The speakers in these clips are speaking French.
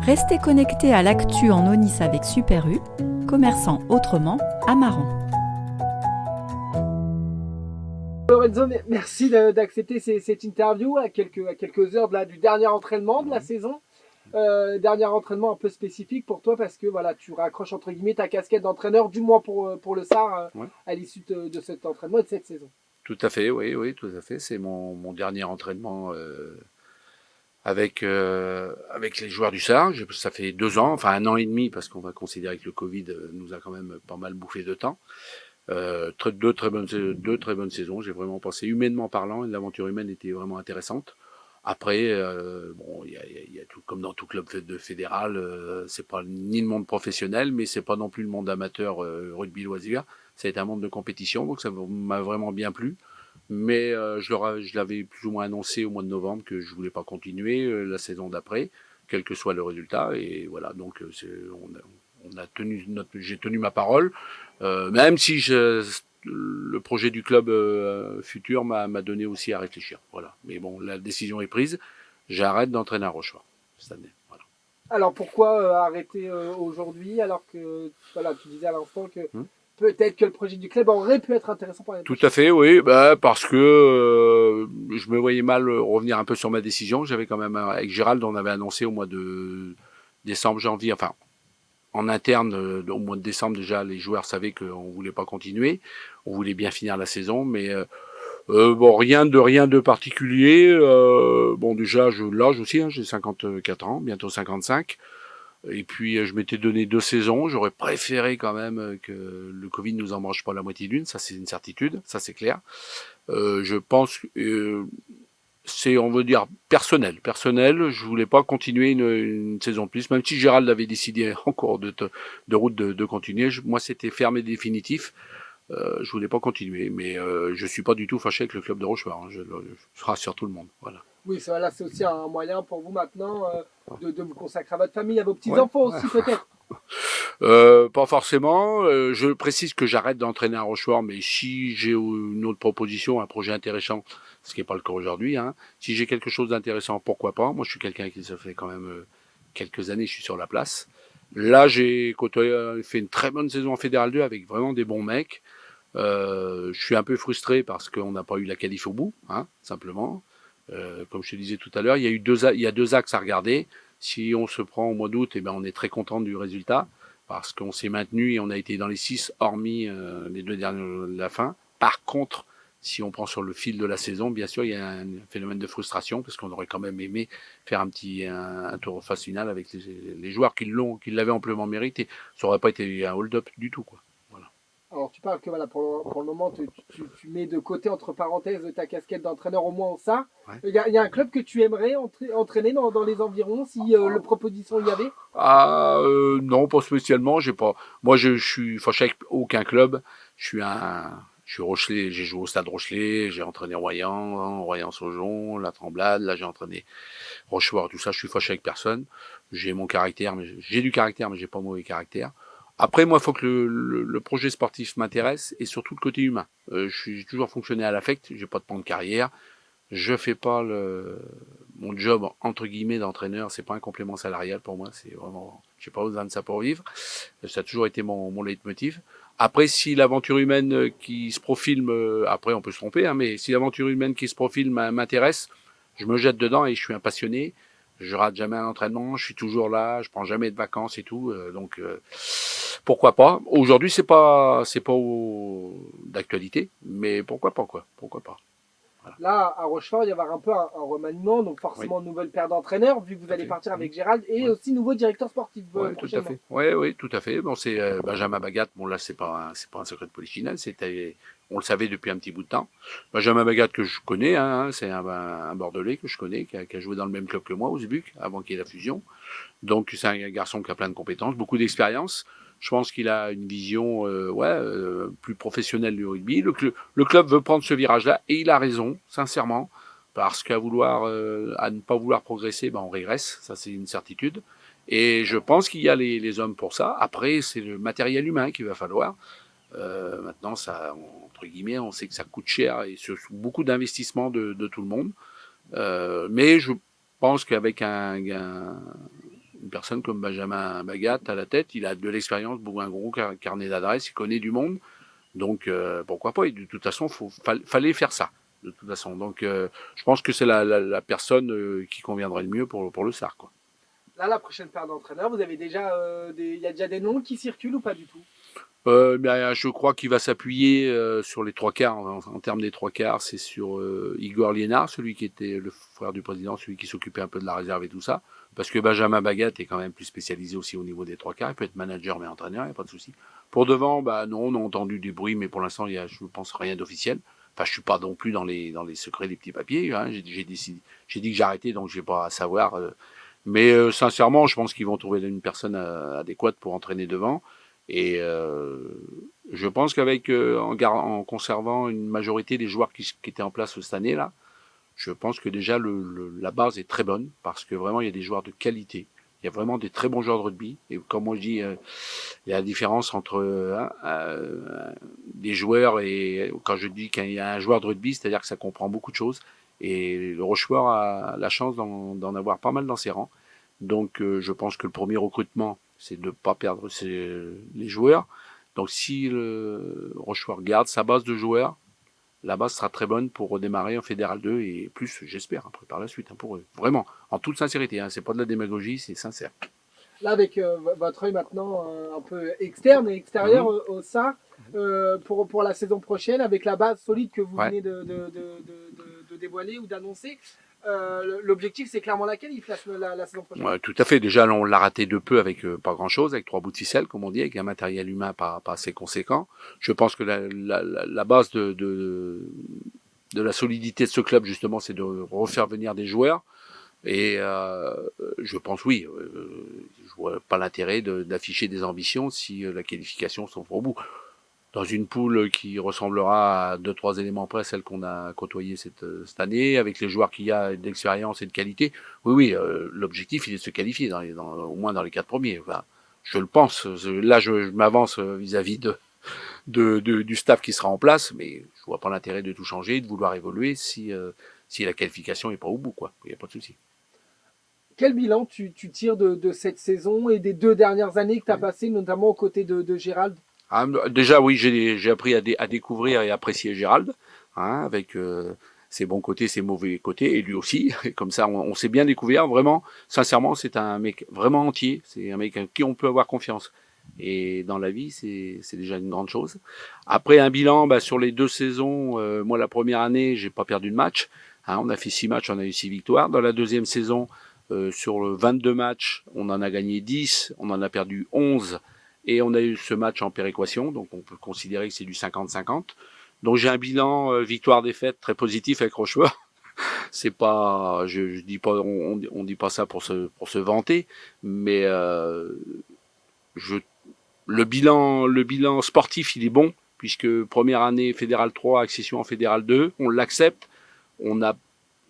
Restez connectés à l'actu en Aunis avec Super U, commerçant autrement à Maran. Lorenzo, merci d'accepter cette interview à quelques heures du dernier entraînement de la saison. Dernier entraînement un peu spécifique pour toi parce que voilà, tu raccroches entre guillemets ta casquette d'entraîneur, du moins pour le SAR Ouais. à l'issue de cet entraînement et de cette saison. Tout à fait, oui, tout à fait. C'est mon dernier entraînement avec les joueurs du SAR. Ça fait 2 ans, enfin 1 an et demi, parce qu'on va considérer que le Covid nous a quand même pas mal bouffé de temps. Deux très bonnes saisons. J'ai vraiment pensé humainement parlant, l'aventure humaine était vraiment intéressante. Après, bon, il y a tout, comme dans tout club de fédéral, c'est pas ni le monde professionnel, mais c'est pas non plus le monde amateur rugby loisir. Ça a été un monde de compétition, donc ça m'a vraiment bien plu. Mais je l'avais plus ou moins annoncé au mois de novembre que je voulais pas continuer la saison d'après, quel que soit le résultat. Et voilà, donc on a j'ai tenu ma parole, même si le projet du club futur m'a donné aussi à réfléchir. Voilà. Mais bon, la décision est prise. J'arrête d'entraîner à Rochefort cette année. Voilà. Alors pourquoi arrêter aujourd'hui alors que voilà, tu disais à l'instant que Hmm. peut-être que le projet du club aurait pu être intéressant pour l'année Tout prochaine. à fait, oui. Parce que je me voyais mal revenir un peu sur ma décision. J'avais quand même, avec Gérald, on avait annoncé au mois de décembre, janvier, enfin, en interne, au mois de décembre déjà, les joueurs savaient qu'on voulait pas continuer. On voulait bien finir la saison, mais bon, rien de particulier. Bon, déjà, l'âge aussi, hein, j'ai 54 ans, bientôt 55. Et puis, je m'étais donné 2 saisons. J'aurais préféré quand même que le Covid nous en mange pas la moitié d'une. Ça, c'est une certitude. Ça, c'est clair. Je pense que c'est, on veut dire, personnel. Personnel, je voulais pas continuer une saison de plus, même si Gérald avait décidé en cours de route de continuer. Moi, c'était fermé définitif. Je voulais pas continuer, mais je suis pas du tout fâché avec le club de Rochefort. Hein. Je rassure tout le monde. Voilà. Oui, là c'est aussi un moyen pour vous maintenant de vous consacrer à votre famille, à vos Ouais. petits-enfants aussi peut-être. Pas forcément. Je précise que j'arrête d'entraîner à Rochefort, mais si j'ai une autre proposition, un projet intéressant, ce qui n'est pas le cas aujourd'hui, hein, si j'ai quelque chose d'intéressant, pourquoi pas. Moi, je suis quelqu'un qui ça fait quand même quelques années, je suis sur la place. Là, j'ai fait une très bonne saison en Fédéral 2 avec vraiment des bons mecs. Je suis un peu frustré parce qu'on n'a pas eu la qualif au bout, hein, simplement. Comme je te disais tout à l'heure, il y a 2 axes à regarder. Si on se prend au mois d'août, eh ben on est très content du résultat parce qu'on s'est maintenu et on a été dans les 6, hormis les 2 derniers de la fin. Par contre, si on prend sur le fil de la saison, bien sûr, il y a un phénomène de frustration parce qu'on aurait quand même aimé faire un tour en phase finale avec les joueurs qui l'avaient amplement mérité. Ça aurait pas été un hold-up du tout, quoi. Voilà. Alors tu parles que voilà, pour le moment tu mets de côté entre parenthèses ta casquette d'entraîneur au moins en ça. Ouais. Il y a un club que tu aimerais entraîner dans les environs si le proposition y avait. Ah non, pas spécialement. J'ai pas. Moi, je suis fâché avec aucun club. Je suis Rochelet. J'ai joué au Stade Rochelet. J'ai entraîné Royan, Royan-Saujon, La Tremblade. Là, j'ai entraîné Rochefort. Tout ça, je suis fâché avec personne. J'ai mon caractère, mais j'ai du caractère, mais j'ai pas mauvais caractère. Après, moi, il faut que le projet sportif m'intéresse et surtout le côté humain. J'ai toujours fonctionné à l'affect. J'ai pas de plan de carrière. Je fais pas mon job entre guillemets d'entraîneur, c'est pas un complément salarial pour moi, c'est vraiment, j'ai pas besoin de ça pour vivre. Ça a toujours été mon leitmotiv. Après, si l'aventure humaine qui se profile, après on peut se tromper, hein, mais si l'aventure humaine qui se profile m'intéresse, je me jette dedans et je suis un passionné. Je rate jamais un entraînement, je suis toujours là, je prends jamais de vacances et tout, donc pourquoi pas. Aujourd'hui, c'est pas d'actualité, mais pourquoi pas quoi, pourquoi pas. Voilà. Là, à Rochefort, il va y avoir un peu un remaniement, donc Oui. forcément une nouvelle paire d'entraîneurs, vu que vous Tout à allez fait. partir avec Gérald, et Ouais. aussi nouveau directeur sportif Ouais, tout à prochainement. fait. Ouais, oui, tout à fait. Bon, c'est Benjamin Bagat. Bon, là, c'est pas un secret de polichinelle. On le savait depuis un petit bout de temps. Benjamin Bagat que je connais, hein, c'est un Bordelais que je connais, qui a joué dans le même club que moi, au Zbuc, avant qu'il y ait la fusion. Donc, c'est un garçon qui a plein de compétences, beaucoup d'expérience. Je pense qu'il a une vision, plus professionnelle du rugby. Le club veut prendre ce virage-là, et il a raison, sincèrement, parce à ne pas vouloir progresser, ben on régresse. Ça, c'est une certitude. Et je pense qu'il y a les hommes pour ça. Après, c'est le matériel humain qu'il va falloir. Maintenant, ça, entre guillemets, on sait que ça coûte cher et c'est beaucoup d'investissement de tout le monde. Mais je pense qu'avec une une personne comme Benjamin Bagat à la tête, il a de l'expérience, un gros carnet d'adresses, il connaît du monde. Donc pourquoi pas, et de toute façon, fallait faire ça. De toute façon. Donc je pense que c'est la personne qui conviendrait le mieux pour le SAR, quoi. Là, la prochaine paire d'entraîneurs, vous avez déjà il y a déjà des noms qui circulent ou pas du tout? Je crois qu'il va s'appuyer sur les trois quarts. En termes des trois quarts, c'est sur Igor Liénard, celui qui était le frère du président, celui qui s'occupait un peu de la réserve et tout ça. Parce que Benjamin Bagat est quand même plus spécialisé aussi au niveau des trois quarts. Il peut être manager mais entraîneur, il n'y a pas de souci. Pour devant, non, on a entendu du bruit, mais pour l'instant, il y a, je pense, rien d'officiel. Enfin, je suis pas non plus dans les secrets des petits papiers. Hein. J'ai dit que j'arrêtais, donc j'ai pas à savoir. Mais sincèrement, je pense qu'ils vont trouver une personne adéquate pour entraîner devant. Et je pense qu'avec en conservant une majorité des joueurs qui étaient en place cette année là, je pense que déjà la base est très bonne parce que vraiment il y a des joueurs de qualité. Il y a vraiment des très bons joueurs de rugby. Et comme moi je dis, il y a la différence entre des joueurs et quand je dis qu'il y a un joueur de rugby, c'est-à-dire que ça comprend beaucoup de choses. Et le Rochefort a la chance d'en avoir pas mal dans ses rangs. Donc je pense que le premier recrutement, c'est de ne pas perdre les joueurs. Donc si le Rochefort garde sa base de joueurs, la base sera très bonne pour redémarrer en Fédéral 2 et plus, j'espère, après par la suite, hein, pour eux. Vraiment, en toute sincérité, hein, c'est pas de la démagogie, c'est sincère. Là, avec votre œil maintenant un peu externe et extérieur au SAR, pour la saison prochaine, avec la base solide que vous venez de dévoiler ou d'annoncer, l'objectif, c'est clairement laquelle il flash la saison prochaine? Ouais, tout à fait. Déjà, on l'a raté de peu avec pas grand-chose, avec 3 bouts de ficelle, comme on dit, avec un matériel humain pas assez conséquent. Je pense que la base de la solidité de ce club, justement, c'est de refaire venir des joueurs. Et je pense oui, je vois pas l'intérêt d'afficher des ambitions si la qualification sont au bout. Dans une poule qui ressemblera à 2-3 éléments près celle qu'on a côtoyée cette année, avec les joueurs qu'il y a d'expérience et de qualité, oui, l'objectif il est de se qualifier au moins dans les 4 premiers. Enfin, je le pense. Là, je m'avance vis-à-vis du staff qui sera en place, mais je vois pas l'intérêt de tout changer, de vouloir évoluer si la qualification est pas au bout, quoi. Il n'y a pas de souci. Quel bilan tu tires de cette saison et des 2 dernières années que tu as passées, notamment aux côtés de Gérald? Déjà, oui, j'ai appris à découvrir et apprécier Gérald, hein, avec ses bons côtés, ses mauvais côtés, et lui aussi. Et comme ça, on s'est bien découvert. Vraiment, sincèrement, c'est un mec vraiment entier. C'est un mec en qui on peut avoir confiance. Et dans la vie, c'est déjà une grande chose. Après un bilan, sur les 2 saisons, moi la première année, j'ai pas perdu de match. Hein, on a fait 6 matchs, on a eu 6 victoires. Dans la deuxième saison, sur le 22 matchs, on en a gagné 10, on en a perdu 11. Et on a eu ce match en péréquation, donc on peut considérer que c'est du 50-50. Donc j'ai un bilan victoire-défaite très positif avec Rochefort. C'est pas, je dis pas, on dit pas ça pour se vanter, mais le bilan sportif il est bon puisque première année Fédéral 3, accession en Fédéral 2, on l'accepte. On a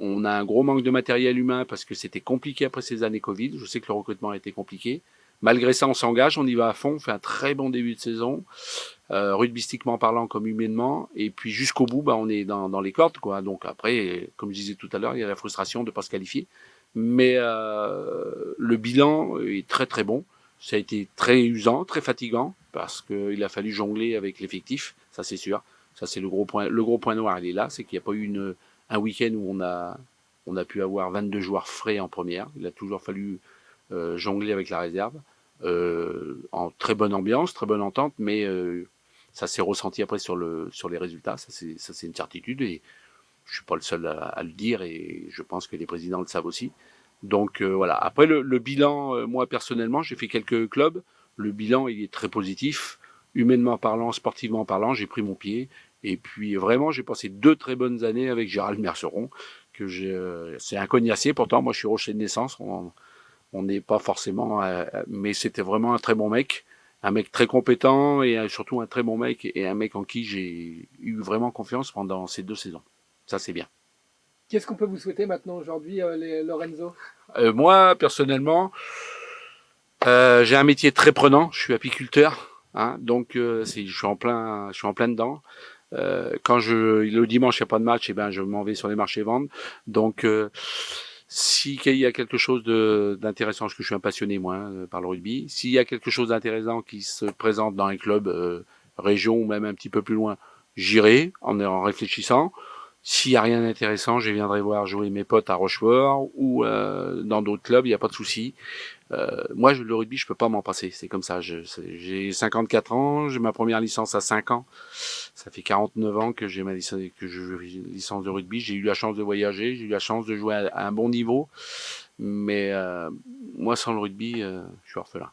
un gros manque de matériel humain parce que c'était compliqué après ces années Covid. Je sais que le recrutement a été compliqué. Malgré ça, on s'engage, on y va à fond, on fait un très bon début de saison, rugbystiquement parlant comme humainement, et puis jusqu'au bout, on est dans les cordes, quoi. Donc après, comme je disais tout à l'heure, il y a la frustration de ne pas se qualifier, mais le bilan est très très bon. Ça a été très usant, très fatigant, parce qu'il a fallu jongler avec l'effectif, ça c'est sûr. Ça c'est le gros point noir, il est là, c'est qu'il n'y a pas eu un week-end où on a pu avoir 22 joueurs frais en première. Il a toujours fallu jongler avec la réserve, en très bonne ambiance, très bonne entente, mais ça s'est ressenti après sur les résultats, ça c'est une certitude, et je suis pas le seul à le dire, et je pense que les présidents le savent aussi. Donc voilà. Après le bilan, moi personnellement, j'ai fait quelques clubs, le bilan il est très positif, humainement parlant, sportivement parlant, j'ai pris mon pied, et puis vraiment j'ai passé 2 très bonnes années avec Gérald Merceron, c'est un cognacier, pourtant moi je suis Rocher de naissance, on n'est pas forcément, mais c'était vraiment un très bon mec, un mec très compétent et surtout un très bon mec et un mec en qui j'ai eu vraiment confiance pendant ces 2 saisons. Ça c'est bien. Qu'est-ce qu'on peut vous souhaiter maintenant aujourd'hui, Lorenzo? Moi personnellement, j'ai un métier très prenant. Je suis apiculteur, hein, donc je suis en plein dedans. Quand le dimanche il n'y a pas de match, et ben je m'en vais sur les marchés vendre. Donc Si il y a quelque chose d'intéressant, parce que je suis un passionné moi par le rugby, s'il y a quelque chose d'intéressant qui se présente dans un club région ou même un petit peu plus loin, j'irai en réfléchissant. S'il y a rien d'intéressant, je viendrai voir jouer mes potes à Rochefort ou dans d'autres clubs, il n'y a pas de souci. Moi, le rugby, je peux pas m'en passer. C'est comme ça. J'ai 54 ans, j'ai ma première licence à 5 ans. Ça fait 49 ans que j'ai ma licence, licence de rugby. J'ai eu la chance de voyager, j'ai eu la chance de jouer à un bon niveau. Mais moi, sans le rugby, je suis orphelin.